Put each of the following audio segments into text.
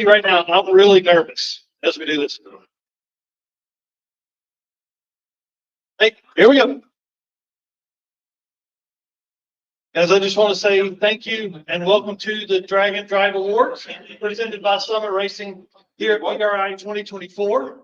Right now, I'm really nervous as we do this. Hey, here we go. As I just want to say thank you and welcome to the Drag and Drive Awards presented by Summit Racing here at PRI 2024.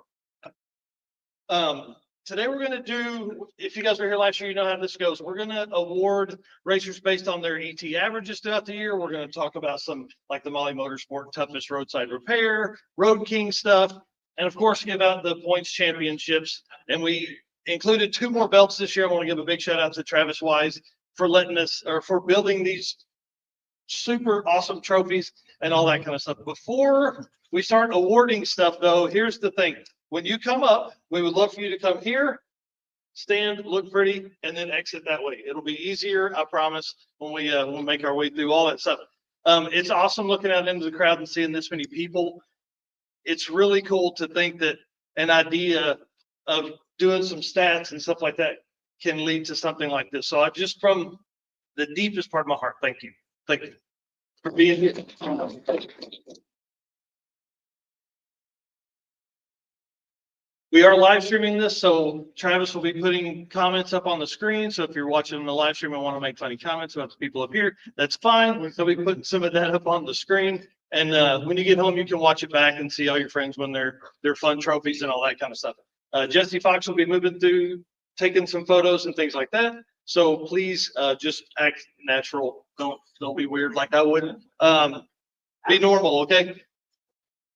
Today we're going to do, if you guys were here last year, you know how this goes. We're going to award racers based on their ET averages throughout the year. We're going to talk about some like the Mahle Motorsport toughest roadside repair, Road King stuff, and of course give out the points championships. And we included 2 more belts this year. I want to give a big shout out to Travis Wise for letting us, or for building these super awesome trophies and all that kind of stuff. Before we start awarding stuff though, here's the thing. When you come up, we would love for you to come here, stand, look pretty, and then exit that way. It'll be easier, I promise, when we make our way through all that stuff. It's awesome looking out into the crowd and seeing this many people. It's really cool to think that an idea of doing some stats and stuff like that can lead to something like this. So I just, from the deepest part of my heart, thank you. Thank you for being here. We are live streaming this, so Travis will be putting comments up on the screen. So if you're watching the live stream and want to make funny comments about the people up here, that's fine. He'll be putting some of that up on the screen. And when you get home, you can watch it back and see all your friends win their fun trophies and all that kind of stuff. Jesse Fox will be moving through, taking some photos and things like that. So please just act natural. Don't be weird like I would. Be normal, okay?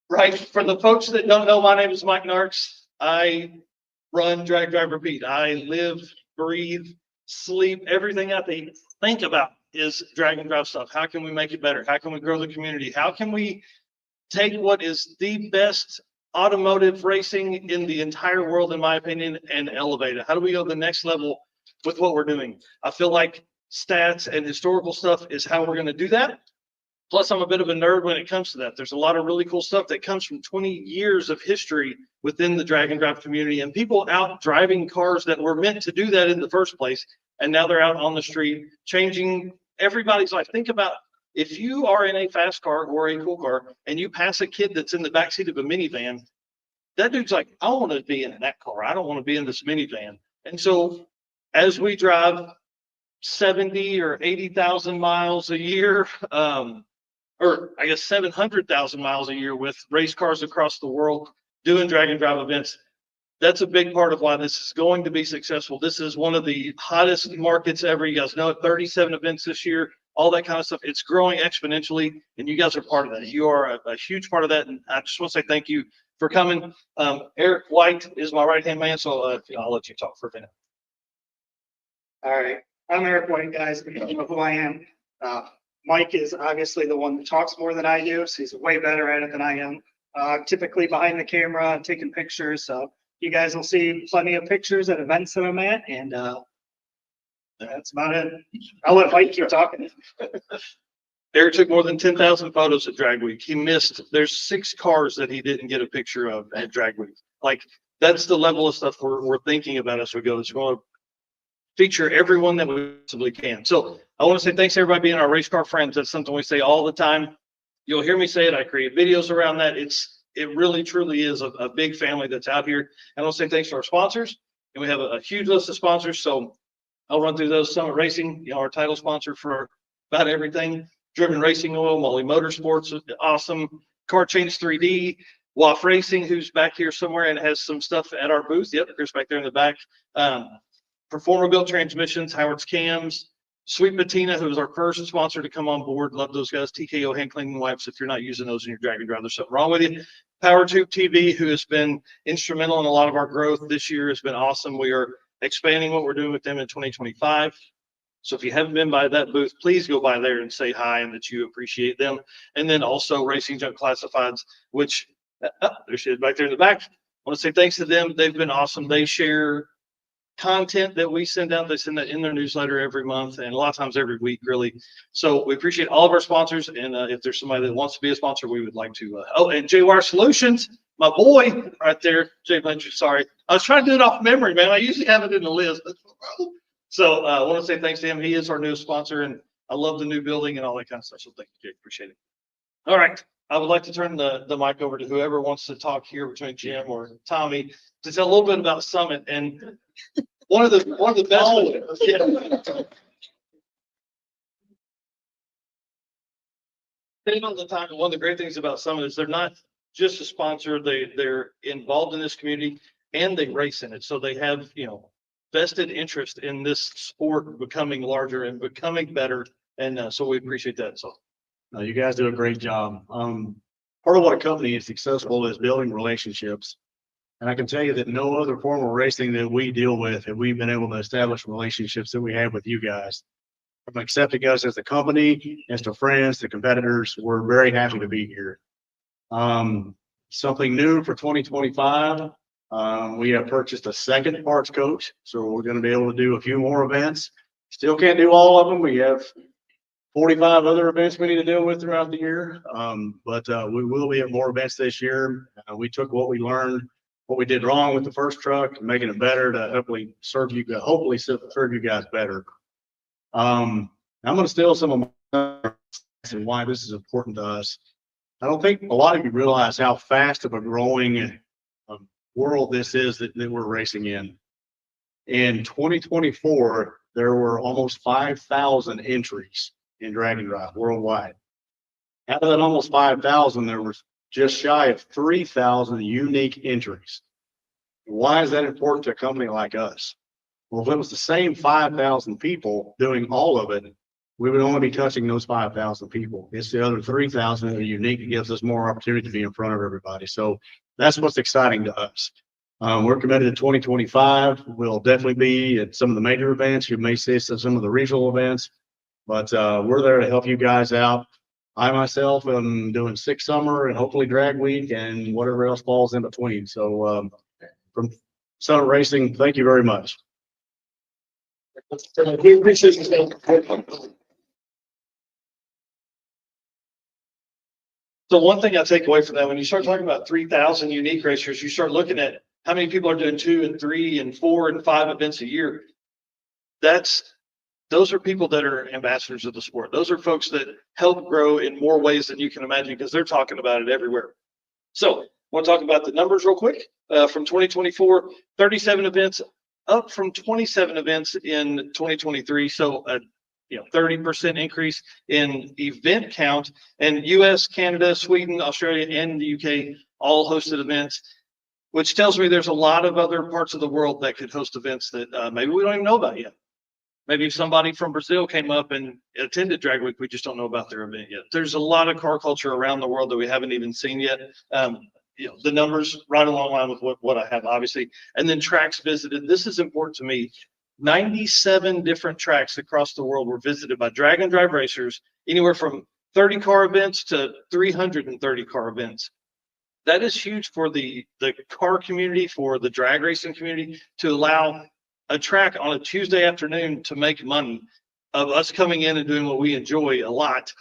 Right. For the folks that don't know, my name is Mike Narks. I run Drag Drive Repeat. I live, breathe, sleep, everything I think about is drag and drive stuff. How can we make it better? How can we grow the community? How can we take what is the best automotive racing in the entire world, in my opinion, and elevate it? How do we go to the next level with what we're doing? I feel like stats and historical stuff is how we're going to do that. Plus, I'm a bit of a nerd when it comes to that. There's a lot of really cool stuff that comes from 20 years of history within the drag and drive community and people out driving cars that were meant to do that in the first place. And now they're out on the street changing everybody's life. Think about if you are in a fast car or a cool car and you pass a kid that's in the backseat of a minivan, that dude's like, I want to be in that car. I don't want to be in this minivan. And so as we drive 70 or 80,000 miles a year, or I guess 700,000 miles a year with race cars across the world doing drag and drive events. That's a big part of why this is going to be successful. This is one of the hottest markets ever. You guys know it, 37 events this year, all that kind of stuff. It's growing exponentially, and you guys are part of that. You are a huge part of that, and I just want to say thank you for coming. Eric White is my right-hand man, so I'll let you talk for a minute. All right. I'm Eric White, guys. If you don't know who I am. Mike is obviously the one that talks more than I do, so he's way better at it than I am. Typically behind the camera, taking pictures, so you guys will see plenty of pictures at events that I'm at, and that's about it. I'll let Mike keep talking. Eric took more than 10,000 photos at Drag Week. He missed, there's 6 cars that he didn't get a picture of at Drag Week. Like, that's the level of stuff we're thinking about as we go. It's going to feature everyone that we possibly can. So I want to say thanks to everybody being our race car friends. That's something we say all the time. You'll hear me say it. I create videos around that. It really truly is a big family that's out here. And I want to say thanks to our sponsors. And we have a huge list of sponsors. So I'll run through those. Summit Racing, our title sponsor for about everything. Driven Racing Oil, Mahle Motorsports, awesome. Car Change 3D, WAF Racing, who's back here somewhere and has some stuff at our booth. Yep, Chris back there in the back. Performer Built Transmissions, Howard's Cams, Sweet Patina, who was our first sponsor to come on board. Love those guys. TKO Hand Cleaning Wipes. If you're not using those in your drag and drive, there's something wrong with you. Power Tube TV, who has been instrumental in a lot of our growth this year, has been awesome. We are expanding what we're doing with them in 2025. So if you haven't been by that booth, please go by there and say hi and that you appreciate them. And then also Racing Junk Classifieds, which there she is back there in the back. I want to say thanks to them. They've been awesome. They share content that we send out. They send that in their newsletter every month and a lot of times every week, really. So we appreciate all of our sponsors. And if there's somebody that wants to be a sponsor, we would like to. Oh, and JWire Solutions, my boy right there, Jay Blanchard. Sorry, I was trying to do it off memory, man. I usually have it in the list. So I want to say thanks to him. He is our newest sponsor, and I love the new building and all that kind of stuff. So thank you, Jay. Appreciate it. All right, I would like to turn the mic over to whoever wants to talk here between Jim or Tommy to tell a little bit about Summit. And one of the best. Yeah. All the time. One of the great things about Summit is they're not just a sponsor, they're involved in this community and they race in it. So they have, vested interest in this sport becoming larger and becoming better. And so we appreciate that. So You guys do a great job. Part of what a company is successful is building relationships. And I can tell you that no other form of racing that we deal with have we been able to establish relationships that we have with you guys. From accepting us as a company, as to friends, to competitors, we're very happy to be here. Something new for 2025. We have purchased a second parts coach, so we're going to be able to do a few more events. Still can't do all of them. We have 45 other events we need to deal with throughout the year. But we will be at more events this year. We took what we learned, what we did wrong with the first truck, and making it better to hopefully serve you guys better. I'm going to steal some of my and why this is important to us. I don't think a lot of you realize how fast of a growing world this is that we're racing in. In 2024, there were almost 5,000 entries in drag and drive worldwide. Out of that almost 5,000, there was just shy of 3,000 unique entries. Why is that important to a company like us? Well, if it was the same 5,000 people doing all of it, we would only be touching those 5,000 people. It's the other 3,000 that are unique. It gives us more opportunity to be in front of everybody. So that's what's exciting to us. We're committed to 2025. We'll definitely be at some of the major events. You may see us at some of the regional events, but we're there to help you guys out. I myself am doing Six Summer and hopefully Drag Week and whatever else falls in between. So from Summit Racing, thank you very much. we appreciate you. So one thing I take away from that, when you start talking about 3,000 unique racers, you start looking at how many people are doing 2 and 3 and 4 and 5 events a year. Those are people that are ambassadors of the sport. Those are folks that help grow in more ways than you can imagine because they're talking about it everywhere. So I want to talk about the numbers real quick. From 2024, 37 events, up from 27 events in 2023. So 30% increase in event count, and US, Canada, Sweden, Australia, and the UK all hosted events, which tells me there's a lot of other parts of the world that could host events that maybe we don't even know about yet. Maybe if somebody from Brazil came up and attended Drag Week, we just don't know about their event yet. There's a lot of car culture around the world that we haven't even seen yet. The numbers right along line with what I have, obviously. And then tracks visited. This is important to me. 97 different tracks across the world were visited by drag and drive racers, anywhere from 30 car events to 330 car events. That is huge for the car community, for the drag racing community, to allow a track on a Tuesday afternoon to make money of us coming in and doing what we enjoy a lot.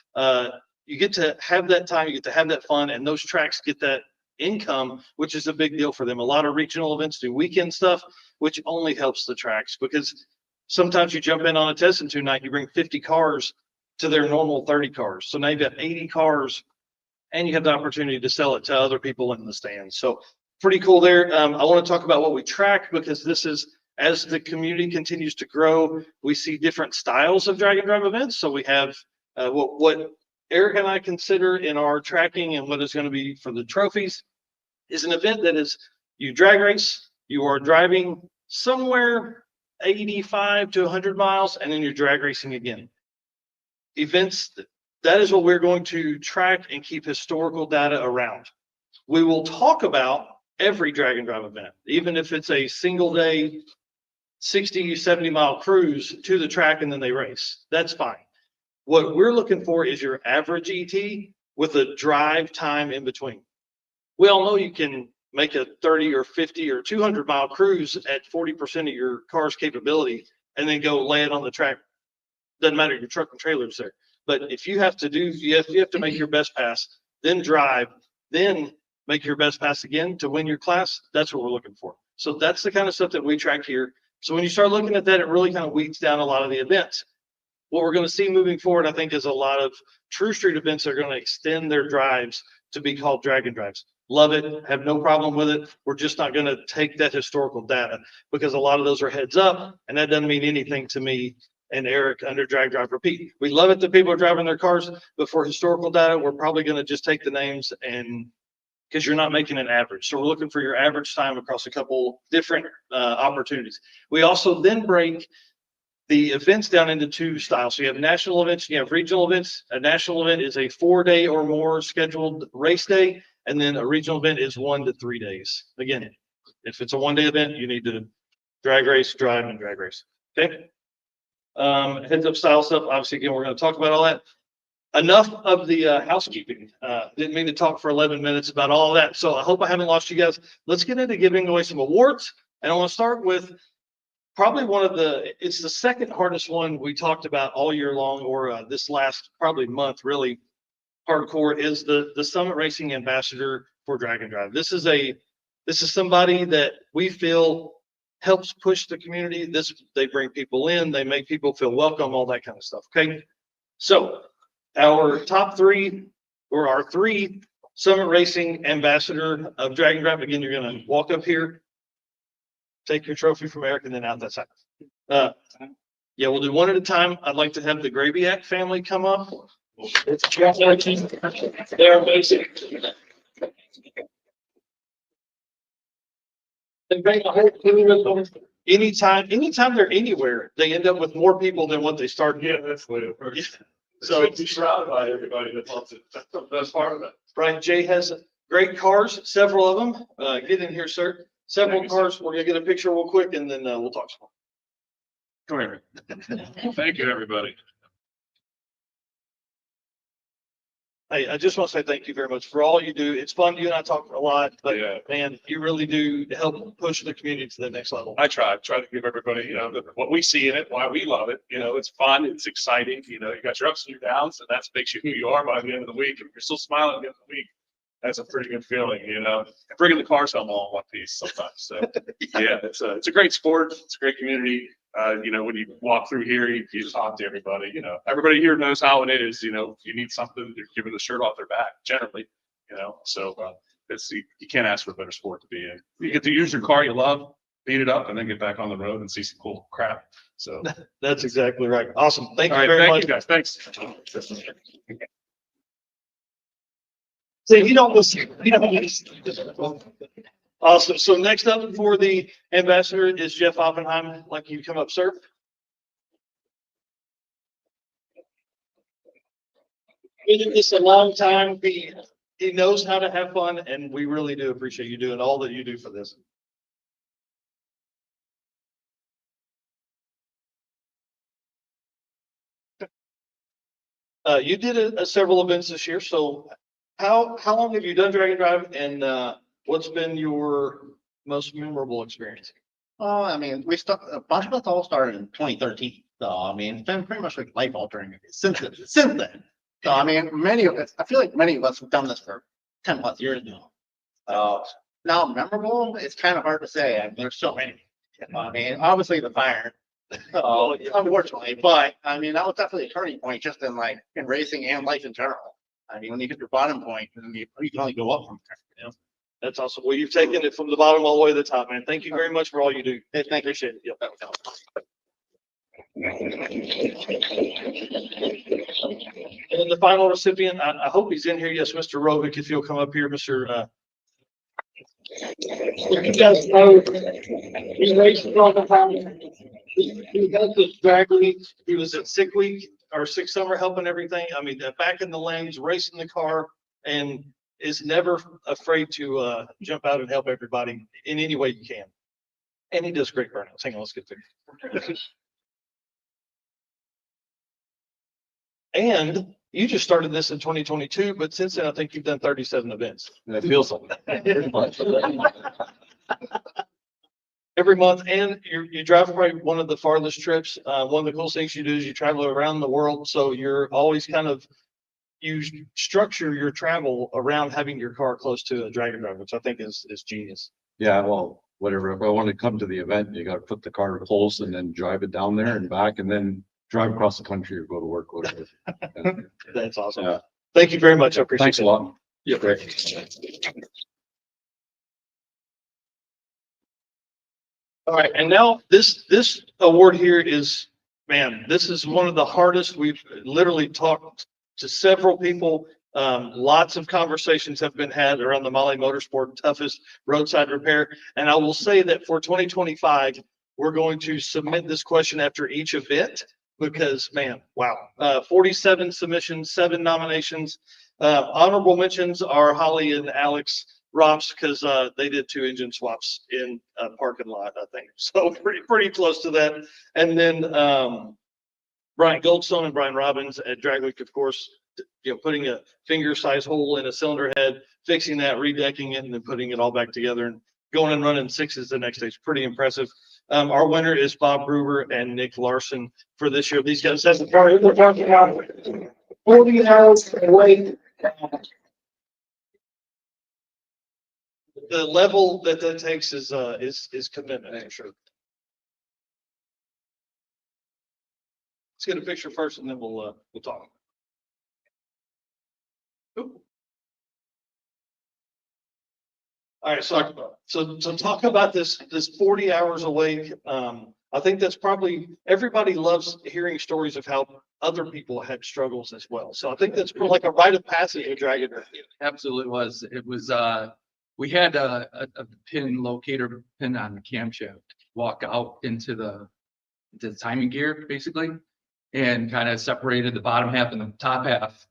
You get to have that time, you get to have that fun, and those tracks get that income, which is a big deal for them. A lot of regional events do weekend stuff, which only helps the tracks, because sometimes you jump in on a test and 2 night, you bring 50 cars to their normal 30 cars. So now you've got 80 cars and you have the opportunity to sell it to other people in the stands. So pretty cool there. I want to talk about what we track, because this is, as the community continues to grow, we see different styles of drag and drive events. So we have what Eric and I consider in our tracking, and what is going to be for the trophies, is an event that is, you drag race, you are driving somewhere 85 to 100 miles, and then you're drag racing again. Events, that is what we're going to track and keep historical data around. We will talk about every drag and drive event, even if it's a single day, 60, 70 mile cruise to the track and then they race. That's fine. What we're looking for is your average ET with a drive time in between. We all know you can make a 30 or 50 or 200 mile cruise at 40% of your car's capability and then go lay it on the track. Doesn't matter, your truck and trailer's there. But if you have to you have to make your best pass, then drive, then make your best pass again to win your class. That's what we're looking for. So that's the kind of stuff that we track here. So when you start looking at that, it really kind of weeds down a lot of the events. What we're going to see moving forward, I think, is a lot of true street events that are going to extend their drives to be called drag and drives. Love it, have no problem with it. We're just not gonna take that historical data because a lot of those are heads up and that doesn't mean anything to me and Eric under drag, drive, repeat. We love it that people are driving their cars, but for historical data, we're probably gonna just take the names and because you're not making an average. So we're looking for your average time across a couple different opportunities. We also then break the events down into two styles. So you have national events, you have regional events. A national event is a 4-day or more scheduled race day. And then a regional event is 1 to 3 days. Again, if it's a 1-day event, you need to drag race, drive, and drag race. Okay. Heads up style stuff. Obviously, again, we're going to talk about all that. Enough of the housekeeping. Didn't mean to talk for 11 minutes about all of that. So I hope I haven't lost you guys. Let's get into giving away some awards. And I want to start with probably it's the second hardest one we talked about all year long, or this last probably month, really hardcore, is the Summit Racing Ambassador for Drag and Drive. This is somebody that we feel helps push the community. They bring people in, they make people feel welcome, all that kind of stuff. Okay. So our top three, or our three Summit Racing Ambassador of Drag and Drive. Again, you're going to walk up here, take your trophy from Eric, and then out that side. Yeah, we'll do one at a time. I'd like to have the Grabiak family come up. They're amazing. They bring a whole crew with them. Anytime they're anywhere, they end up with more people than what they started. Yeah, that's what it works. Yeah. So be surrounded by everybody that loves it. That's the best part of it. Brian Jay has great cars, several of them. Get in here, sir. Several Thank you, cars. We're gonna get a picture real quick and then we'll talk some Come here. Thank you, everybody. Hey, I just want to say thank you very much for all you do. It's fun. You and I talk a lot, but Yeah. man, you really do help push the community to the next level. I try to give everybody, what we see in it, why we love it. It's fun, it's exciting. You got your ups and your downs, and that makes you who you are by the end of the week. If you're still smiling at the end of the week, that's a pretty good feeling, And bringing the cars home all in one piece sometimes. So yeah, it's a great sport. It's a great community. When you walk through here, you talk to everybody, everybody here knows how it is, if you need something, you're giving the shirt off their back generally, so you can't ask for a better sport to be in. You get to use your car you love, beat it up, and then get back on the road and see some cool crap. So That's exactly right. Awesome. Thank all you right, very thank much. you guys. Thanks. So you don't listen. Awesome. So next up for the ambassador is Jeff Oppenheim. I'd like you to come up, sir. Been in this a long time. He knows how to have fun, and we really do appreciate you doing all that you do for this. You did several events this year. So how long have you done Drag and Drive, and what's been your most memorable experience? Oh, I mean, a bunch of us all started in 2013. So, I mean, it's been pretty much like life altering since then. So, I mean, I feel like many of us have done this for 10 plus years now. Now, memorable, it's kind of hard to say. I mean, there's so many. I mean, obviously the fire, unfortunately, but I mean, that was definitely a turning point just in racing and life in general. I mean, when you hit your bottom point, then you can only go up from there. That's awesome. Well, you've taken it from the bottom all the way to the top, man. Thank you very much for all you do. Hey, thank you. Appreciate it. Yep. And then the final recipient, I hope he's in here. Yes, Mr. Rovick, if you'll come up here, Mr. You guys know he races all the time. He has this drag week. He was at sick week or sick summer helping everything. I mean, back in the lanes, racing the car, and is never afraid to jump out and help everybody in any way you can. And he does great burnouts. Hang on, let's get there. And you just started this in 2022, but since then, I think you've done 37 events. And it feels like that. Pretty much. Every month, and you drive probably one of the farthest trips. One of the cool things you do is you travel around the world. So you're always you structure your travel around having your car close to a drag and drive, which I think is genius. Yeah, well, whatever. If I want to come to the event, you got to put the car close and then drive it down there and back and then drive across the country or go to work, whatever. That's awesome. Yeah. Thank you very much. I appreciate it. Thanks a lot. Yeah. All right, and now this award here is, man, this is one of the hardest. We've literally talked to several people. Lots of conversations have been had around the Mahle Motorsport toughest roadside repair. And I will say that for 2025, we're going to submit this question after each event because, man, wow, 47 submissions, 7 nominations. Honorable mentions are Holly and Alex Rops because they did 2 engine swaps in a parking lot, I think. So pretty close to that. And then Brian Goldstone and Brian Robbins at Drag Week, of course, putting a finger size hole in a cylinder head, fixing that, redecking it, and then putting it all back together and going and running 6s the next day. It's pretty impressive. Our winner is Bob Brewer and Nick Larson for this year. These guys have the car. We're talking about 40 hours away. The level that takes is commitment for sure. Let's get a picture first, and then we'll talk. Ooh. All right, so talk about this 40 hours awake. I think that's probably, everybody loves hearing stories of how other people had struggles as well. So I think that's like a rite of passage with Dragon. Absolutely was. It was, we had a pin locator pin on the camshaft, walk out into the timing gear basically, and kind of separated the bottom half and the top half.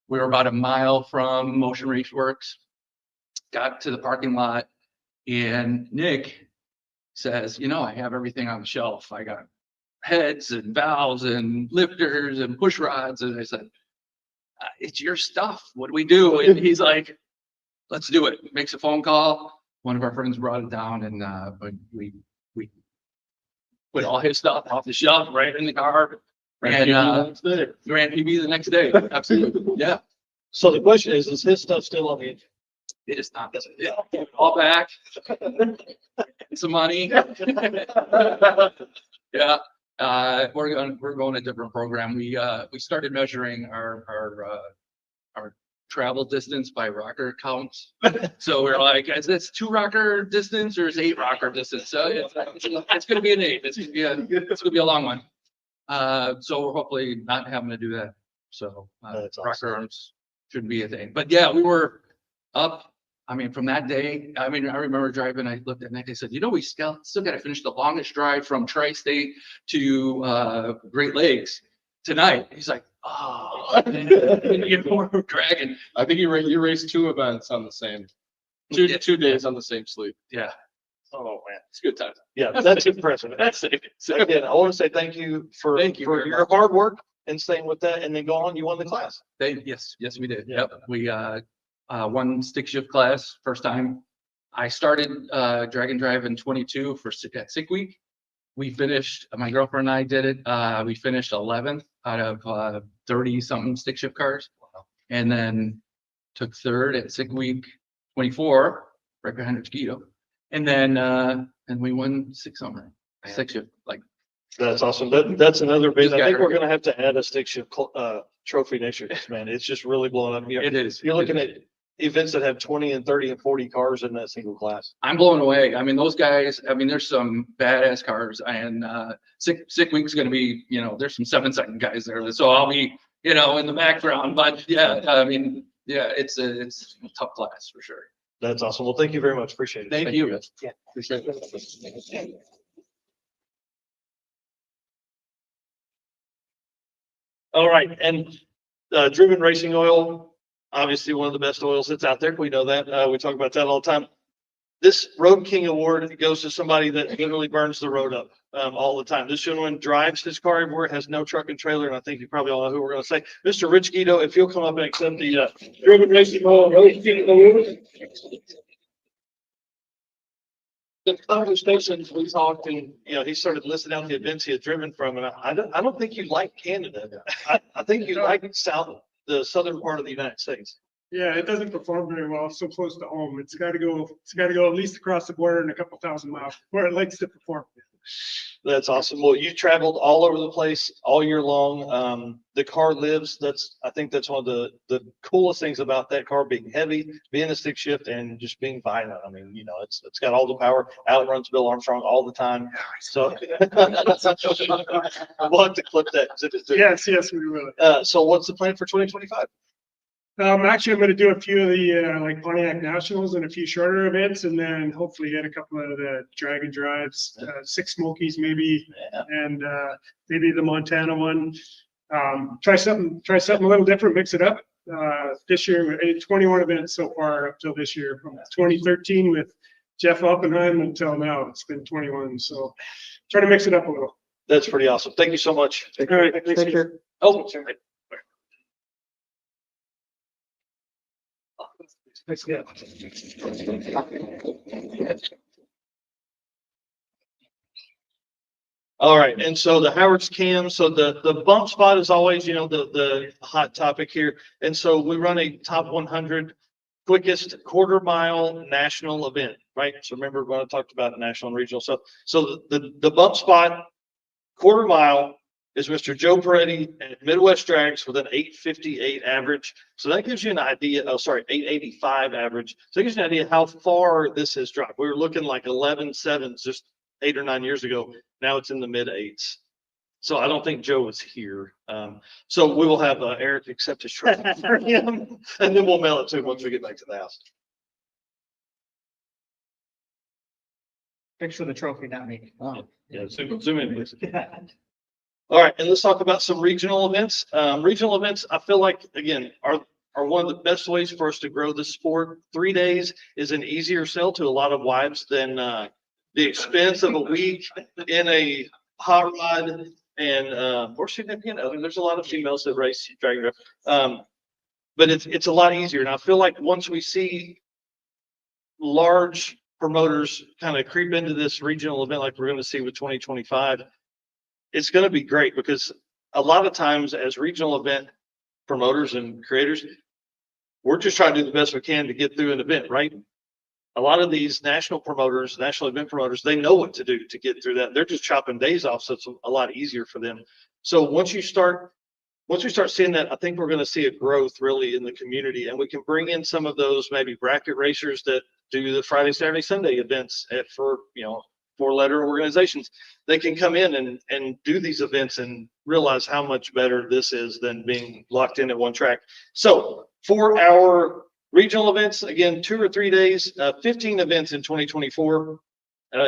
We were about a mile from Motion Race Works, got to the parking lot, and Nick says, I have everything on the shelf. I got heads and valves and lifters and push rods. And I said, it's your stuff. What do we do? And he's like, let's do it. Makes a phone call. One of our friends brought it down, and we put all his stuff off the shelf right in the car. And ran PB the next day. Absolutely. Yeah. So the question is his stuff still on the engine? It is not. Yeah. All back. Some money. Yeah. We're going a different program. We started measuring our travel distance by rocker counts. So we're like, is this 2 rocker distance or is 8 rocker distance? So it's going to be an 8. It's going to be a long one. So we're hopefully not having to do that. So rocker arms shouldn't be a thing. But yeah, we were up. I mean, from that day, I remember driving, I looked at Nick, I said, we still got to finish the longest drive from Tri-State to Great Lakes tonight. He's like, oh, more dragging. I think you raced 2 events on the same, two days on the same sleep. Yeah. Oh man, It's a good time. yeah, that's impressive. That's it. Again, I want to say thank you for your hard work and staying with that, and then go on. You won the class. Yes, we did. Yep. We won stick shift class first time. I started drag and drive in 22 at sick week. We finished, my girlfriend and I did it. We finished 11th out of 30 something stick shift cars. And then took 3rd at sick week 24, right behind Chiquito. And then we won 6 summer, 6 shift. Like, That's awesome. That's another big, I think we're going to have to add a stick shift trophy next year, man. It's just really blowing up. it is. You're looking at events that have 20 and 30 and 40 cars in that single class. I'm blown away. I mean, those guys, there's some badass cars, and sick week's going to be, there's some 7-second guys there. So I'll be, in the background, but yeah, it's a tough class for sure. That's awesome. Well, thank you very much. Appreciate it. Thank you. Yeah. Appreciate it. All right. And driven racing oil, obviously one of the best oils that's out there. We know that. We talk about that all the time. This Road King Award goes to somebody that literally burns the road up all the time. This gentleman drives his car everywhere, has no truck and trailer, and I think you probably all know who we're going to say. Mr. Rich Guido, if you'll come up and accept the Driven Racing Oil Road King Award. The other stations we talked, and he started listing out the events he had driven from, and I don't think you like Canada. I think you like the southern part of the United States. Yeah, it doesn't perform very well so close to home. It's got to go at least across the border and a couple thousand miles where it likes to perform. That's awesome. Well, you traveled all over the place all year long. The car lives. I think that's one of the coolest things about that car being heavy, being a stick shift, and just being violent. I mean, it's got all the power. Outruns Bill Armstrong all the time. So we'll have to clip that. Yes, we will. So what's the plan for 2025? Actually, I'm gonna do a few of the, like Pontiac Nationals and a few shorter events, and then hopefully hit a couple of the drag and drives, Six Smokies maybe, and, maybe the Montana one. Try something a little different, mix it up. This year, 21 events so far up till this year, from 2013 with Jeff Oppenheim until now. It's been 21, so try to mix it up a little. That's pretty awesome. Thank you so much. All right, thanks. Oh, all right, and so the Howard's cam, so the bump spot is always, the hot topic here. And so we run a top 100 quickest quarter mile national event, right? So remember when I talked about national and regional. So the bump spot quarter mile is Mr. Joe Peretti at Midwest Drags with an 8:58 average. So that gives you an idea. 8:85 average. So that gives you an idea how far this has dropped. We were looking like 11.7s just 8 or 9 years ago. Now it's in the mid 8s. So I don't think Joe was here. So we will have Eric accept his trophy for him, and then we'll mail it to him once we get back to the house. Thanks for the trophy, not me. Yeah, zoom in, please. All right, and let's talk about some regional events. Regional events, I feel like, again, are one of the best ways for us to grow the sport. 3 days is an easier sell to a lot of wives than the expense of a week in a hot rod and or significant other. There's a lot of females that race drag drive, but it's a lot easier. And I feel like once we see large promoters kind of creep into this regional event like we're going to see with 2025, it's going to be great because a lot of times as regional event promoters and creators, we're just trying to do the best we can to get through an event, right? A lot of these national promoters, national event promoters, they know what to do to get through that. They're just chopping days off, so it's a lot easier for them. So once we start seeing that, I think we're going to see a growth really in the community, and we can bring in some of those maybe bracket racers that do the Friday, Saturday, Sunday events for 4-letter organizations. They can come in and do these events and realize how much better this is than being locked in at one track. So for our regional events, again, 2 or 3 days, 15 events in 2024.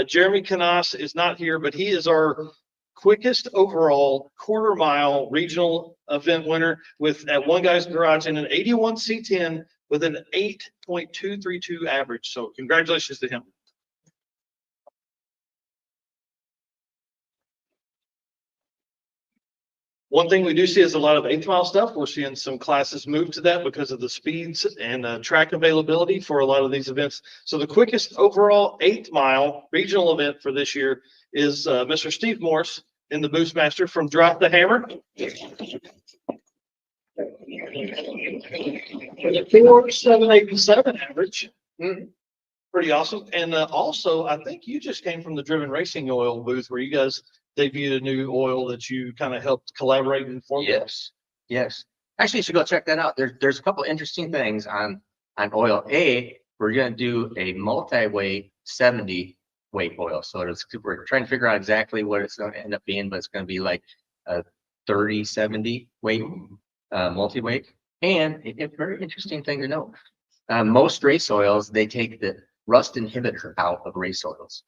Jeremy Canas is not here, but he is our quickest overall quarter mile regional event winner at One Guy's Garage in an 81 C10 with an 8.232 average. So congratulations to him. One thing we do see is a lot of 8th mile stuff. We're seeing some classes move to that because of the speeds and track availability for a lot of these events. So the quickest overall 8th mile regional event for this year is Mr. Steve Morse in the Boostmaster from Drop the Hammer. 4.787 average. Pretty awesome. And also, I think you just came from the Driven Racing Oil booth where you guys debuted a new oil that you kind of helped collaborate and formulate. Yes. Actually, you should go check that out. There's a couple of interesting things on oil. We're going to do a multi-weight 70 weight oil. So we're trying to figure out exactly what it's going to end up being, but it's going to be like a 30-70 weight multi-weight. And a very interesting thing to note. Most race oils, they take the rust inhibitor out of race oils.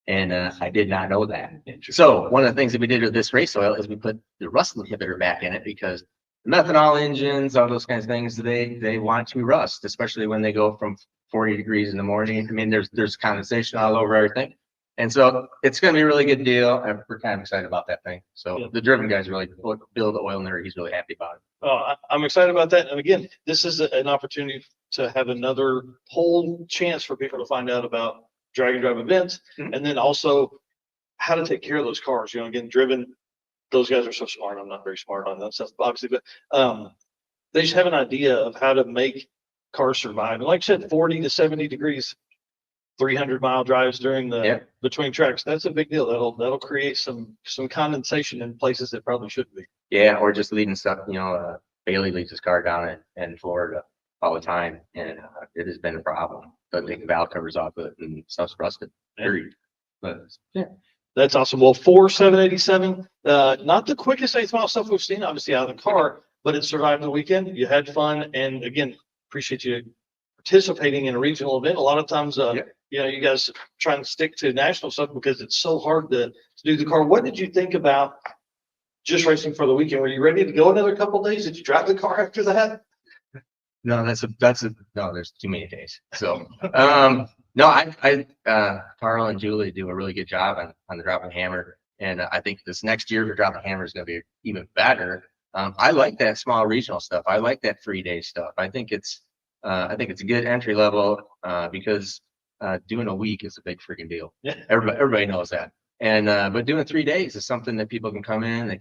And I did not know that. So one of the things that we did with this race oil is we put the rust inhibitor back in it because the methanol engines, all those kinds of things, they want to rust, especially when they go from 40 degrees in the morning. I mean, there's condensation all over everything. And so it's going to be a really good deal. And we're kind of excited about that thing. So the Driven guys really build the oil in there. He's really happy about it. Oh, I'm excited about that. And again, this is an opportunity to have another whole chance for people to find out about drag and drive events, and then also how to take care of those cars. Again, Driven, those guys are so smart. I'm not very smart on that stuff, obviously, but they just have an idea of how to make cars survive. And like I said, 40 to 70 degrees, 300-mile drives during Yeah. between tracks. That's a big deal. That'll create some condensation in places that probably shouldn't be. Yeah, or just leading stuff, Bailey leaves his car down in Florida all the time, and it has been a problem. But take the valve covers off it and stuff's rusted, period. But yeah, That's awesome. Well, 787, not the quickest 8th-mile stuff we've seen, obviously out of the car, but it survived the weekend. You had fun, and again, appreciate you participating in a regional event. A lot of times, you guys trying to stick to national stuff because it's so hard to do the car. What did you think about just racing for the weekend? Were you ready to go another couple of days? Did you drive the car after that? no, no, there's too many days. So, no, Carl and Julie do a really good job on the dropping hammer. And I think this next year, the dropping hammer is going to be even better. I like that small regional stuff. I like that 3-day stuff. I think it's a good entry level, because doing a week is a big freaking deal. Yeah. Everybody knows that. And but doing 3 days is something that people can come in, they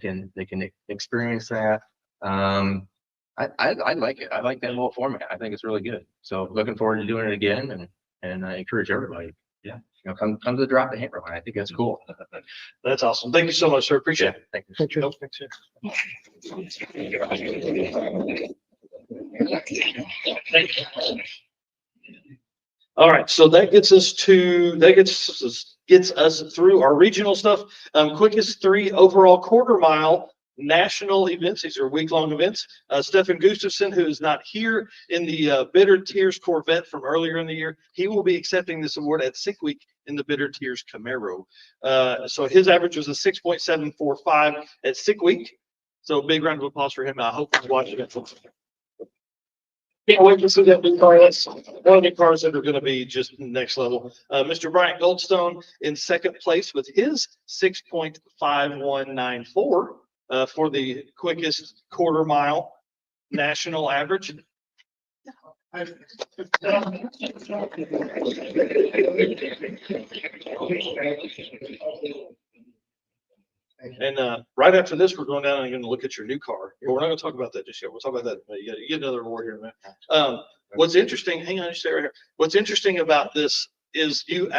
can experience that. I like it. I like that whole format. I think it's really good. So looking forward to doing it again, and I encourage everybody. Yeah, come to the drop the hammer one. I think that's cool. That's awesome. Thank you so much, sir. Appreciate it. Thank you. Nope. All right, so that gets us through our regional stuff. Quickest 3 overall quarter-mile national events. These are week-long events. Stefan Gustafson, who is not here in the Bitter Tears Corvette from earlier in the year, he will be accepting this award at Sick Week in the Bitter Tears Camaro. So his average was a 6.745 at Sick Week. So big round of applause for him. I hope you're watching it. Can't wait to see that new car. That's one of the cars that are going to be just next level. Mr. Bryant Goldstone in second place with his 6.5194 for the quickest quarter mile national average. And right after this, we're going down and going to look at your new car. But we're not going to talk about that just yet. We'll talk about that. You get another award here in a minute. What's interesting, hang on, just stay right here. What's interesting about this is you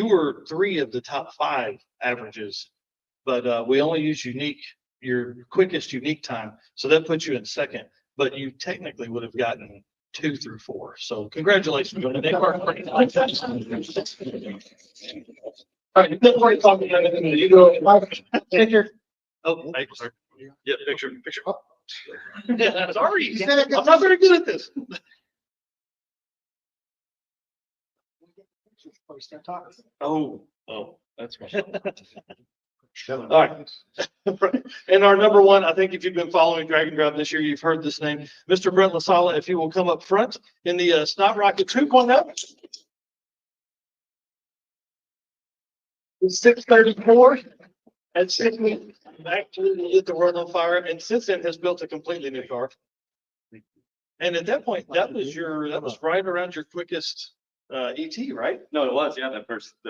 were 3 of the top 5 averages, but we only use your quickest unique time. So that puts you in second, but you technically would have gotten 2 through 4. So congratulations on the day. All right, don't worry talking about anything. You go picture. Oh, hey, sorry. Yeah, picture. Oh. Yeah, sorry. I'm not very good at this. Oh, that's all right. And our number 1, I think if you've been following Dragon Drive this year, you've heard this name, Mr. Brent LaSala. If he will come up front in the Snot Rocket 2.0. 634 at 6 weeks. Actually lit the world on fire, and since then has built a completely new car. And at that point, that was right around your quickest ET, right? No, it was, yeah. The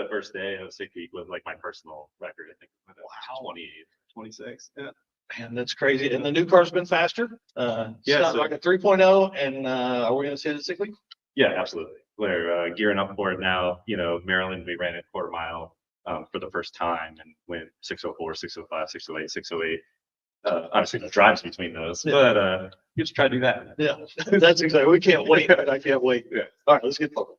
first day of Sick Week was like my personal record, I think. Wow. 28, 26. Yeah. Man, that's crazy. And the new car's been faster. Yeah, it's like a 3.0, and are we going to see it at Sick Week? Yeah, absolutely. We're gearing up for it now. Maryland, we ran a quarter mile for the first time and went 604, 605, 608, 608. Obviously the drives between those, but you just try to do that. Yeah, that's exactly. We can't wait. I can't wait. Yeah. All right, let's get focused.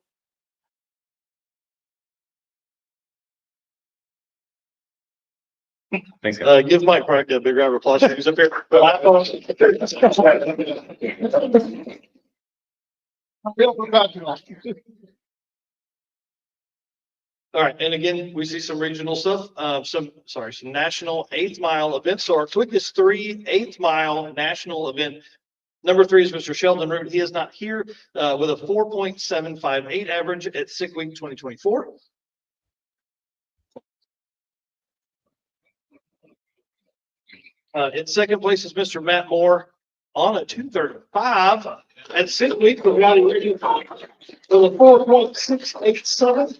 Thanks, guys. Give Mike Pratt a big round of applause. He's up here. Real professional. All right, and again, we see some regional stuff, some national 8th mile events. So our quickest 3 8th-mile national event. Number 3 is Mr. Sheldon Root. He is not here with a 4.758 average at Sick Week 2024. In second place is Mr. Matt Moore on a 235 at Sick Week. We've got with a 4.687.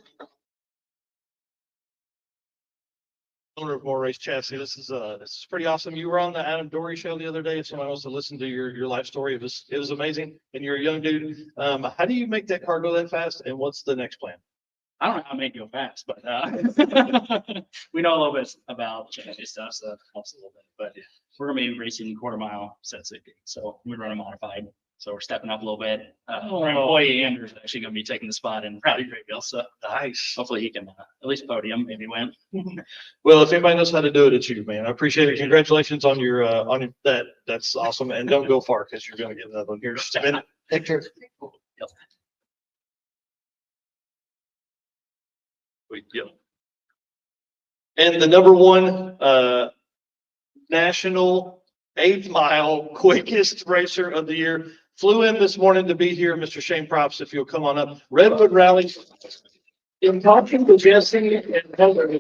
owner of More Race Chassis. This is pretty awesome. You were on the Adam Dory show the other day. If somebody wants to listen to your life story, it was amazing. And you're a young dude. How do you make that car go that fast? And what's the next plan? I don't know how to make it go fast, but we know a little bit about chassis stuff, so that helps a little bit. But we're gonna be racing quarter mile set 60, so we run a modified. So we're stepping up a little bit. Our employee Andrew is actually gonna be taking the spot in Rowdy Graybill, so Nice. hopefully he can at least podium, maybe win. Well, if anybody knows how to do it, it's you, man. I appreciate it. Congratulations on that. That's awesome. And don't go far because you're gonna get another one here in just a minute. Take care. Yep. And the number one national 8th mile quickest racer of the year flew in this morning to be here. Mr. Shane Props, if you'll come on up. Redwood Rally. In talking to Jesse and Heather,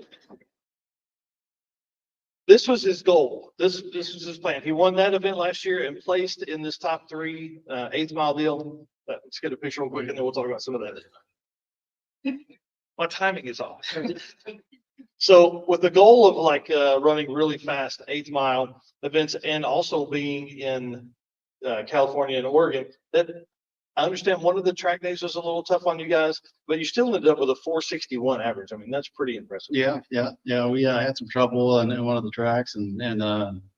this was his goal. This was his plan. He won that event last year and placed in this top 3 8th mile deal. Let's get a picture real quick and then we'll talk about some of that. My timing is off. So with the goal of like running really fast 8th mile events and also being in California and Oregon, that I understand one of the track days was a little tough on you guys, but you still ended up with a 461 average. I mean, that's pretty impressive. Yeah. We had some trouble in one of the tracks and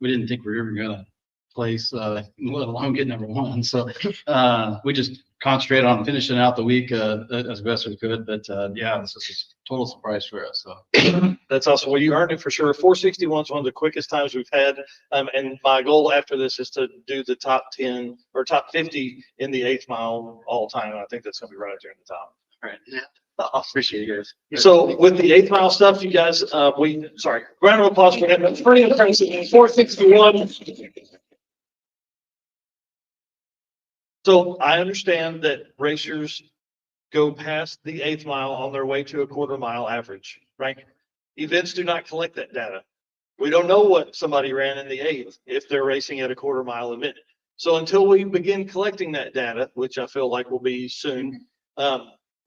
we didn't think we were ever gonna place, let alone get number 1. So we just concentrated on finishing out the week as best we could. But this is a total surprise for us. So That's awesome. Well, you earned it for sure. 461 is one of the quickest times we've had. And my goal after this is to do the top 10 or top 50 in the 8th mile all time. And I think that's going to be right there in the top. all right. Yeah. Appreciate you guys. So with the 8th mile stuff, you guys, round of applause for him. That's pretty impressive. 461. So I understand that racers go past the 8th mile on their way to a quarter mile average, right? Events do not collect that data. We don't know what somebody ran in the 8th if they're racing at a quarter mile a minute. So until we begin collecting that data, which I feel like will be soon,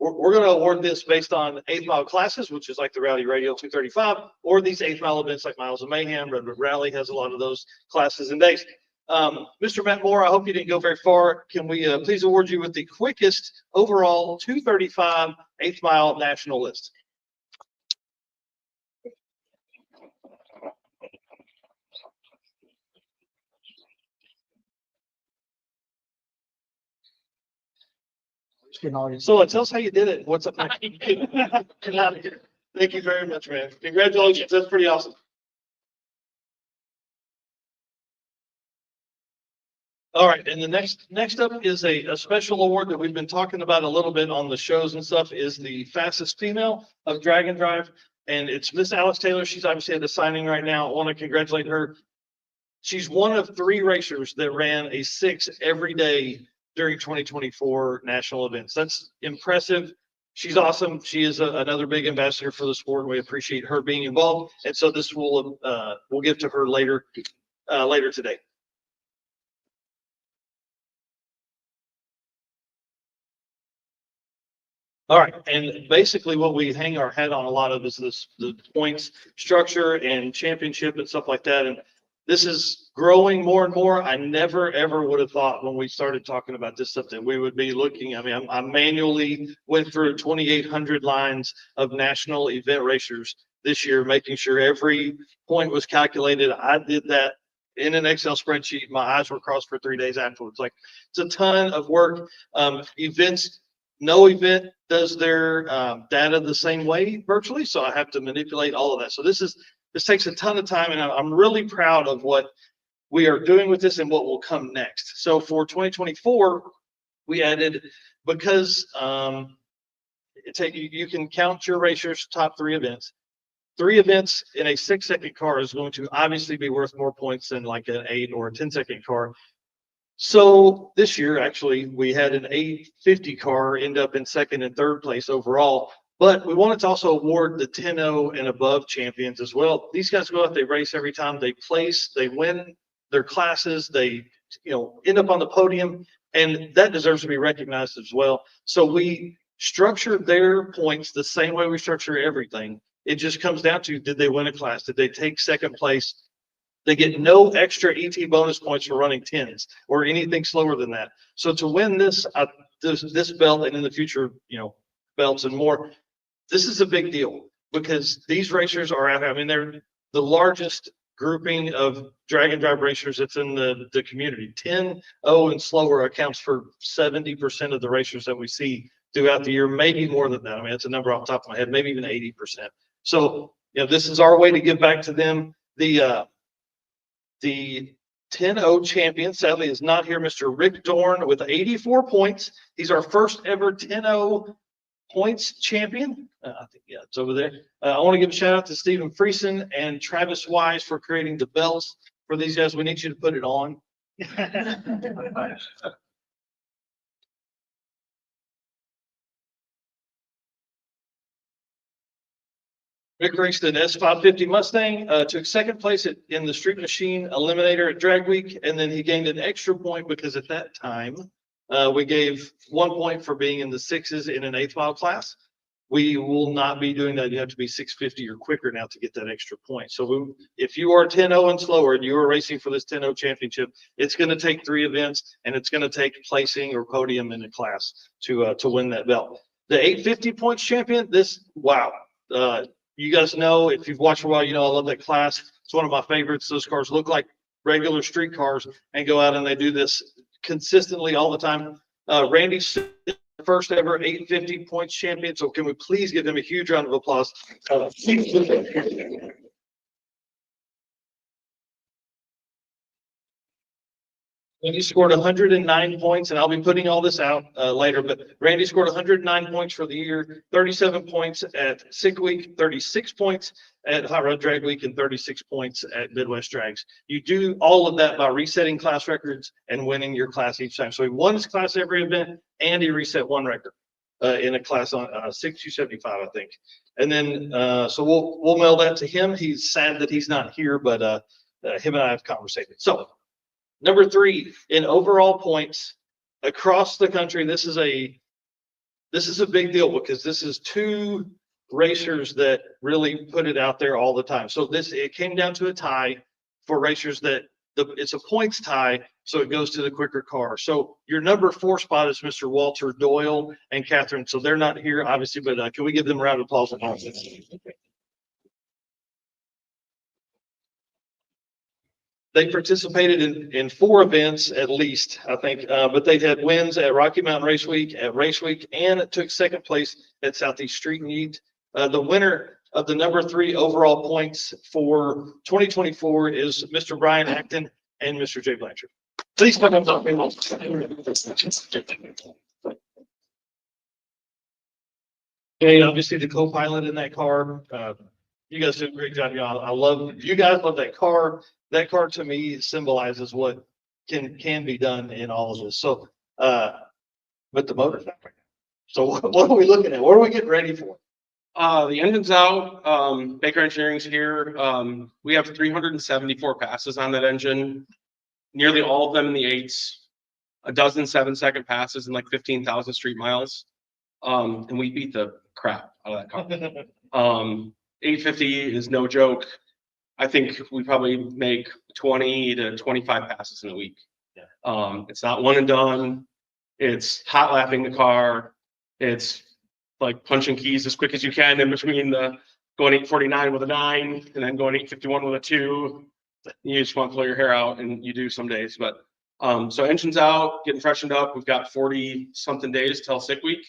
we're going to award this based on 8th mile classes, which is like the Rowdy Radio 235, or these 8th mile events like Miles of Mayhem. Redwood Rally has a lot of those classes and days. Mr. Matt Moore, I hope you didn't go very far. Can we please award you with the quickest overall 235 8th mile national list? So tell us how you did it. What's up next? Get out of here. Thank you very much, man. Congratulations. That's pretty awesome. All right, and the next up is a special award that we've been talking about a little bit on the shows and stuff, is the fastest female of Drag and Drive, and it's Miss Alice Taylor. She's obviously at the signing right now. I want to congratulate her. She's one of 3 racers that ran a 6 every day during 2024 national events. That's impressive. She's awesome. She is another big ambassador for the sport. We appreciate her being involved, and so this will we'll give to her later today. All right, and basically what we hang our hat on a lot of is the points structure and championship and stuff like that. And this is growing more and more. I never, ever would have thought when we started talking about this stuff that we would be looking. I mean, I manually went through 2,800 lines of national event racers this year, making sure every point was calculated. I did that in an Excel spreadsheet. My eyes were crossed for 3 days afterwards. Like, it's a ton of work. No event does their data the same way virtually, so I have to manipulate all of that. So this takes a ton of time, and I'm really proud of what we are doing with this and what will come next. So for 2024, we added, because you can count your racers' top 3 events. 3 events in a 6-second car is going to obviously be worth more points than like an 8 or a 10-second car. So this year, actually, we had an 850 car end up in 2nd and 3rd place overall, but we wanted to also award the 10-0 and above champions as well. These guys go out, they race every time, they place, they win their classes, they end up on the podium, and that deserves to be recognized as well. So we structured their points the same way we structure everything. it just comes down to, did they win a class? Did they take second place? They get no extra ET bonus points for running 10s or anything slower than that. So to win this belt and in the future, belts and more, this is a big deal because these racers are out. I mean, they're the largest grouping of drag and drive racers that's in the community. 10-0 and slower accounts for 70% of the racers that we see throughout the year, maybe more than that. I mean, that's a number off the top of my head, maybe even 80%. So, this is our way to give back to them. The 10-0 champion, sadly, is not here, Mr. Rick Dorn with 84 points. He's our first ever 10-0 points champion. I think, yeah, it's over there. I want to give a shout out to Stephen Friesen and Travis Wise for creating the belts for these guys. We need you to put it on. Rick raced an S550 Mustang, took second place in the Street Machine Eliminator at Drag Week, and then he gained an extra point because at that time, we gave 1 point for being in the sixes in an 8th mile class. We will not be doing that. You have to be 650 or quicker now to get that extra point. So if you are 10-0 and slower and you are racing for this 10-0 championship, it's going to take 3 events and it's going to take placing or podium in the class to win that belt. The 850 points champion, wow. You guys know, if you've watched for a while, I love that class. It's one of my favorites. Those cars look like regular street cars and go out and they do this consistently all the time. Randy, first ever 850 points champion. So can we please give him a huge round of applause? Randy scored 109 points, and I'll be putting all this out later, but Randy scored 109 points for the year, 37 points at Sick Week, 36 points at Hot Rod Drag Week, and 36 points at Midwest Drags. You do all of that by resetting class records and winning your class each time. So he won his class every event, and he reset one record in a class on 6275, I think. And then, so we'll mail that to him. He's sad that he's not here, but him and I have conversated. So, number 3 in overall points across the country. This is a big deal because this is 2 racers that really put it out there all the time. So it came down to a tie for racers that it's a points tie, so it goes to the quicker car. So your number 4 spot is Mr. Walter Doyle and Catherine. So they're not here, obviously, but can we give them a round of applause? They participated in 4 events at least, I think, but they had wins at Rocky Mountain Race Week, and it took second place at Southeast Street Meet. The winner of the number 3 overall points for 2024 is Mr. Brian Acton and Mr. Jay Blanchard. Please come up. Okay, obviously the co-pilot in that car. You guys did a great job, y'all. You guys love that car. That car to me symbolizes what can be done in all of this. So, but the motor's not right now. So what are we looking at? What are we getting ready for? The engine's out. Baker Engineering's here. We have 374 passes on that engine. Nearly all of them in the 8s. A dozen 7-second passes and like 15,000 street miles. And we beat the crap out of that car. 850 is no joke. I think we probably make 20 to 25 passes in a week. Yeah. It's not one and done. It's hot lapping the car. It's like punching keys as quick as you can in between going 849 with a 9 and then going 851 with a 2. You just want to pull your hair out, and you do some days. But so engine's out, getting freshened up. We've got 40 something days till Sick Week,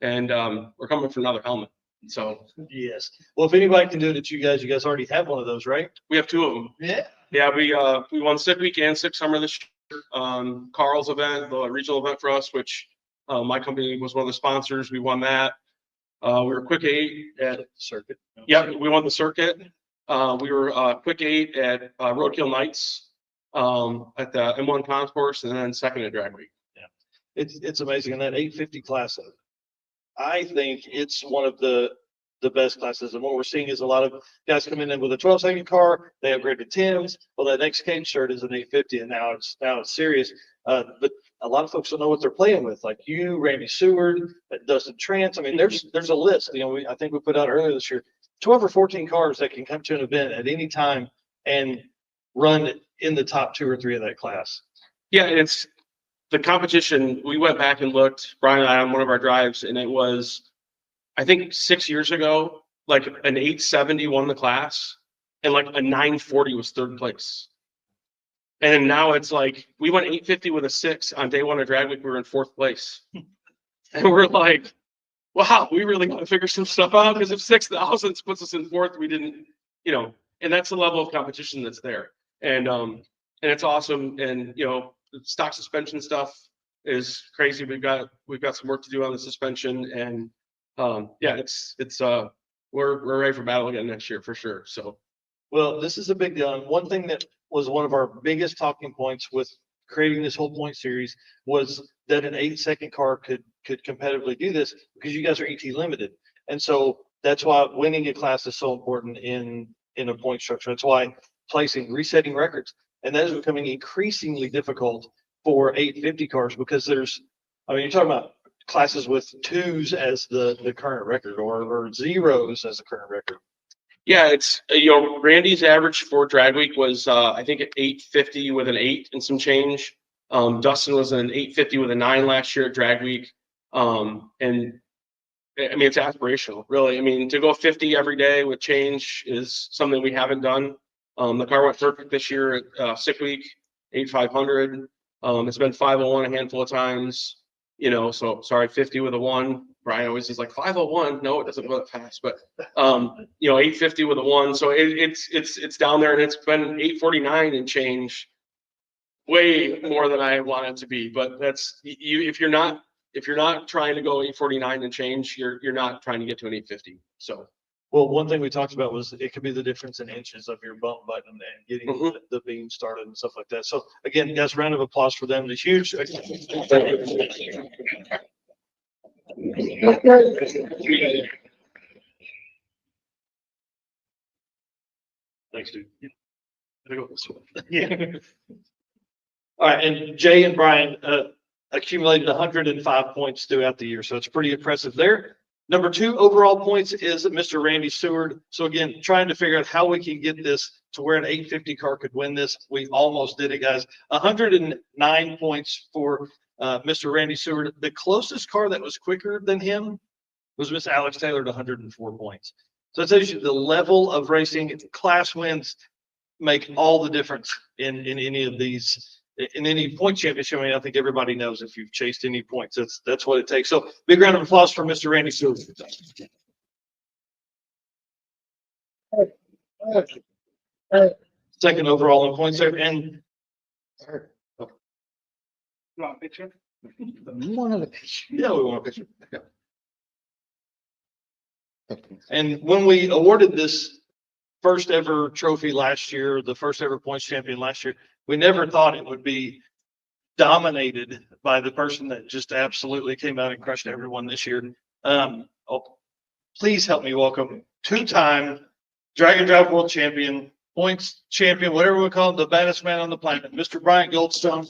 and we're coming for another helmet. So yes. Well, if anybody can do it, it's you guys. You guys already have one of those, right? We have 2 of them. Yeah. Yeah, we won Sick Week and Sick Summer this year. Carl's event, the regional event for us, which my company was one of the sponsors. We won that. We were quick 8 at circuit. Yeah, we won the circuit. We were quick 8 at Roadkill Nights at the M1 Concourse, and then second at Drag Week. Yeah, it's amazing. In that 850 class, I think it's one of the best classes. And what we're seeing is a lot of guys coming in with a 12-second car. They upgrade to 10s. Well, that next Kane shirt is an 850, and now it's serious. But a lot of folks don't know what they're playing with, like you, Randy Seward, Dustin Trance. I mean, there's a list. I think we put out earlier this year 12 or 14 cars that can come to an event at any time and run in the top 2 or 3 of that class. Yeah, it's the competition. We went back and looked, Brian and I, on one of our drives, and it was, I think 6 years ago, like an 870 won the class and like a 940 was third place. And then now it's like, we went 850 with a 6 on day 1 of drag week. We were in 4th place. And we're like, wow, we really got to figure some stuff out, because if 6,000 puts us in 4th, we didn't, you know, and that's the level of competition that's there. And it's awesome. And, you know, the stock suspension stuff is crazy. We've got some work to do on the suspension, and yeah, we're ready for battle again next year for sure. So, well, this is a big deal. And one thing that was one of our biggest talking points with creating this whole point series was that an 8-second car could competitively do this, because you guys are ET limited. And so that's why winning a class is so important in a point structure. That's why resetting records. And that is becoming increasingly difficult for 850 cars, because you're talking about classes with 2s as the current record, or 0s as the current record. yeah, it's, you know, Randy's average for drag week was, I think, 850 with an 8 and some change. Dustin was an 850 with a 9 last year at drag week. And I mean, it's aspirational, really. I mean, to go 50 every day with change is something we haven't done. The car went perfect this year at sick week, 8,500. It's been 501 a handful of times, you know, so sorry, 50 with a 1. Brian always is like 501. No, it doesn't go that fast, but you know, 850 with a 1. So it's down there, and it's been 849 and change, way more than I want it to be. But that's you. If you're not trying to go 849 and change, you're not trying to get to an 850. So. Well, one thing we talked about was it could be the difference in inches of your bump button and getting the beam started and stuff like that. So again, guys, round of applause for them. It's huge. Thanks, dude. Yeah. All right, and Jay and Brian accumulated 105 points throughout the year, so it's pretty impressive there. Number 2 overall points is Mr. Randy Seward. So again, trying to figure out how we can get this to where an 850 car could win this. We almost did it, guys. 109 points for Mr. Randy Seward. The closest car that was quicker than him was Miss Alex Taylor at 104 points. So it tells you the level of racing. Class wins make all the difference in any of these. In any point championship. I mean, I think everybody knows if you've chased any points, that's what it takes. So big round of applause for Mr. Randy Seward. Second overall in points there. And You want a picture? You wanted a picture. yeah, we want a picture. Yeah. And when we awarded this first ever trophy last year, the first ever points champion last year, we never thought it would be dominated by the person that just absolutely came out and crushed everyone this year. Please help me welcome 2-time Drag and Drive World Champion, points champion, whatever we call him, the baddest man on the planet, Mr. Brian Goldstone.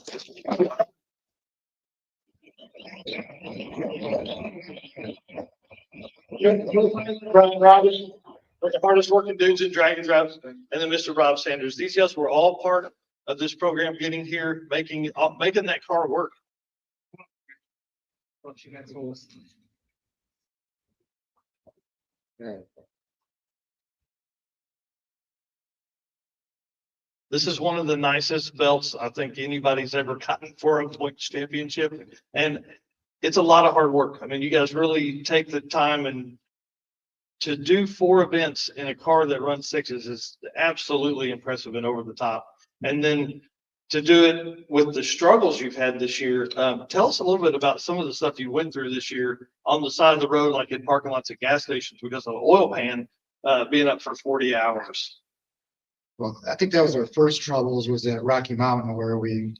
Brian Robbins, the hardest working dudes in drag and drive, and then Mr. Rob Sanders. These guys were all part of this program, getting here, making that car work. This is one of the nicest belts I think anybody's ever gotten for a points championship, and it's a lot of hard work. I mean, you guys really take the time, and to do 4 events in a car that runs 6s is absolutely impressive and over the top. And then to do it with the struggles you've had this year, tell us a little bit about some of the stuff you went through this year on the side of the road, like in parking lots at gas stations because of the oil pan being up for 40 hours. Well, I think that was our first troubles, was at Rocky Mountain, where we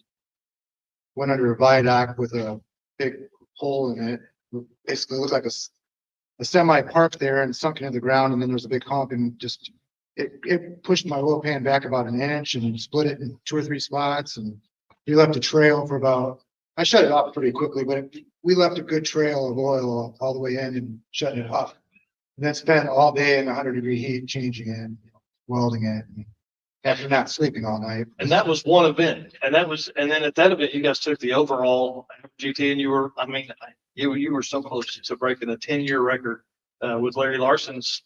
went under a viaduct with a big hole in it. Basically, it looked like a semi parked there and sunk into the ground, and then there was a big hump, and just it pushed my oil pan back about an inch and split it in 2 or 3 spots. And we left a trail for I shut it off pretty quickly, but we left a good trail of oil all the way in and shut it off. And then spent all day in 100-degree heat changing it, welding it, and after not sleeping all night. And that was one event. And then at that event, you guys took the overall GT and you were, I mean, you were so close to breaking a 10-year record, with Larry Larson's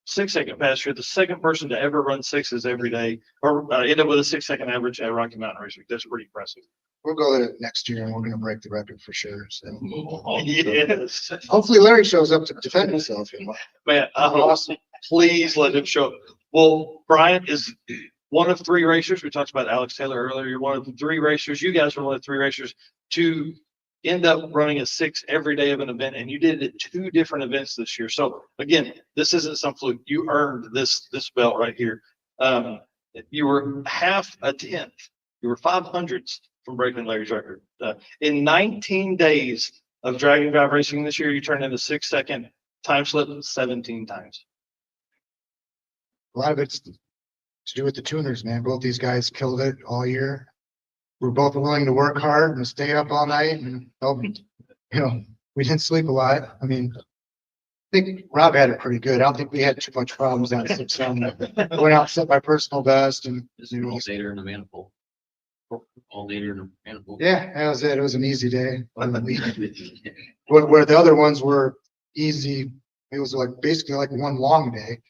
6-second pass. You're the second person to ever run sixes every day or end up with a 6-second average at Rocky Mountain Race Week. That's pretty impressive. We'll go there next year and we're gonna break the record for sure. So Yes. hopefully Larry shows up to defend himself. Man, awesome. Please let him show up. Well, Brian is one of 3 racers. We talked about Alex Taylor earlier. You're one of the 3 racers. You guys are one of the 3 racers to end up running a 6 every day of an event. And you did it at 2 different events this year. So again, this isn't some fluke. You earned this belt right here. You were half a tenth. You were 500ths from breaking Larry's record. In 19 days of drag and drive racing this year, you turned in a 6-second time slip 17 times. A lot of it's to do with the tuners, man. Both these guys killed it all year. We're both willing to work hard and stay up all night and we didn't sleep a lot. I mean, I think Rob had it pretty good. I don't think we had too much problems on 6 I went out, set my personal best and All day in a manifold. All day in a manifold. yeah, that was it. It was an easy day. Where the other ones were easy, it was like basically like one long day.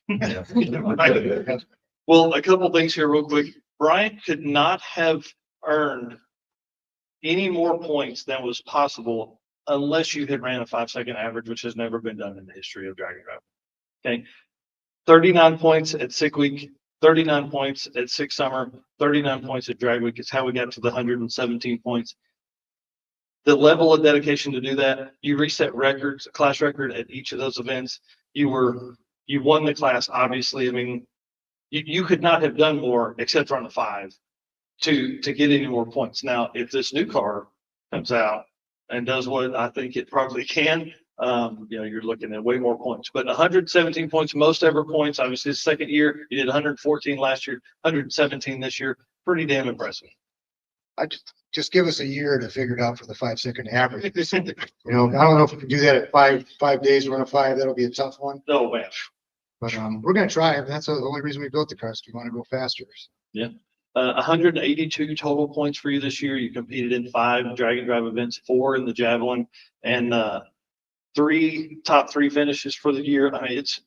Well, a couple things here real quick. Brian could not have earned any more points than was possible unless you had ran a 5-second average, which has never been done in the history of drag and drive. Okay. 39 points at Sick Week, 39 points at Six Summer, 39 points at Drag Week is how we got to the 117 points. The level of dedication to do that, you reset records, class record at each of those events. You won the class, obviously. I mean, you could not have done more except run a 5 to get any more points. Now, if this new car comes out and does what I think it probably can, you're looking at way more points. But 117 points, most ever points. Obviously, the second year, you did 114 last year, 117 this year. Pretty damn impressive. I just give us a year to figure it out for the 5-second average. I don't know if we can do that at five days, run a 5. That'll be a tough one. No, man. But we're gonna try it. That's the only reason we built the cars. We want to go faster. Yeah. 182 total points for you this year. You competed in 5 drag and drive events, 4 in the javelin, and 3 top 3 finishes for the year. I mean, it's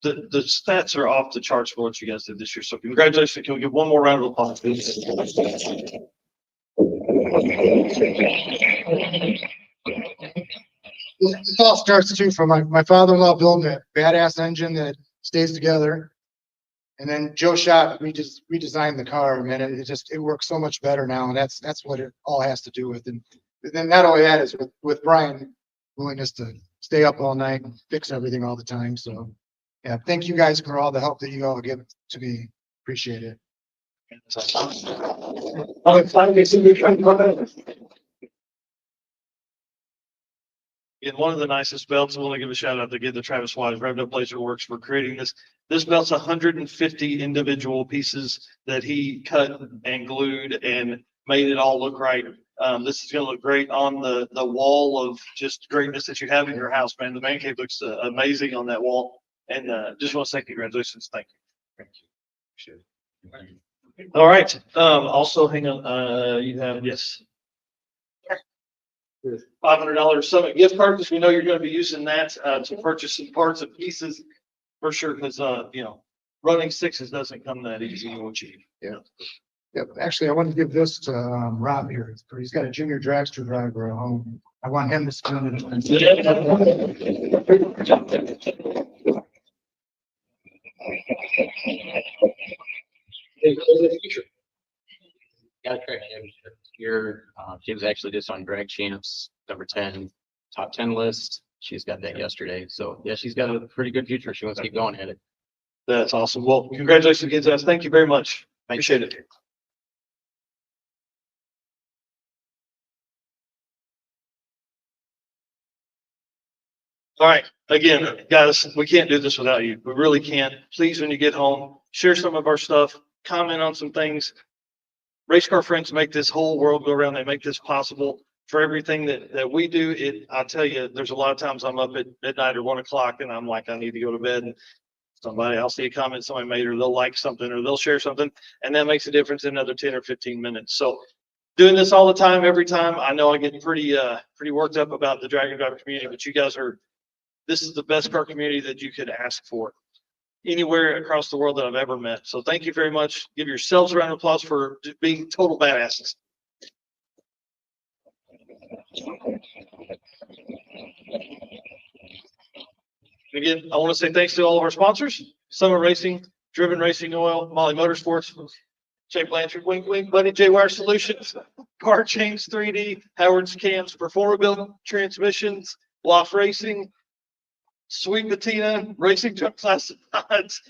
the stats are off the charts for what you guys did this year. So congratulations. Can we give one more round of applause? This all starts too from my father-in-law building a badass engine that stays together. And then Joe Schott, we just redesigned the car, man. It works so much better now. And that's what it all has to do with. And then not only that is with Brian, willingness to stay up all night and fix everything all the time. So yeah, thank you guys for all the help that you all give to me. Appreciate it. In one of the nicest belts, I want to give a shout out to the Travis Wise Revved Up Laser Works for creating this. This belt's 150 individual pieces that he cut and glued and made it all look right. This is going to look great on the wall of just greatness that you have in your house, man. The man cave looks amazing on that wall. And just want to say congratulations. Thank you. Thank you. All right. Also, hang on. You have, yes. $500 Summit gift card, because we know you're going to be using that to purchase some parts and pieces for sure. Because running 6s doesn't come that easy or cheap. Yeah. Yep. Actually, I want to give this to Rob here. He's got a junior dragster driver at home. I want him to spend it. Got a track here. She was actually just on Drag Champs number 10, top 10 list. She's got that yesterday. So yeah, she's got a pretty good future. She wants to keep going at it. That's awesome. Well, congratulations again, guys. Thank you very much. Appreciate it. All right. Again, guys, we can't do this without you. We really can't. Please, when you get home, share some of our stuff, comment on some things. Race car friends make this whole world go around. They make this possible. for everything that we do. I'll tell you, there's a lot of times I'm up at midnight or 1 o'clock and I'm like, I need to go to bed. And I'll see a comment somebody made, or they'll like something, or they'll share something, and that makes a difference in another 10 or 15 minutes. So doing this all the time, every time, I know I get pretty worked up about the drag and driver community, but you guys this is the best car community that you could ask for anywhere across the world that I've ever met. So thank you very much. Give yourselves a round of applause for being total badasses. Again, I want to say thanks to all of our sponsors: Summit Racing, Driven Racing Oil, Mahle Motorsports, Jay Blanchard, Wink Wink, Buddy, J Wire Solutions, Car Chains 3D, Howard's Cams, Performability Transmissions, Loft Racing, Sweet Patina, Racing Truck Classifieds,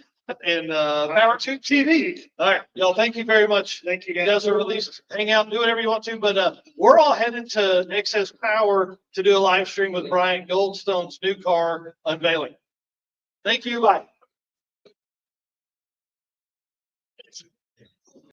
and Power Tube TV. All right, y'all, thank you very much. Thank you You guys. guys are released, hang out, do whatever you want to, but we're all headed to Excess Power to do a live stream with Brian Goldstone's new car unveiling. Thank you. Bye.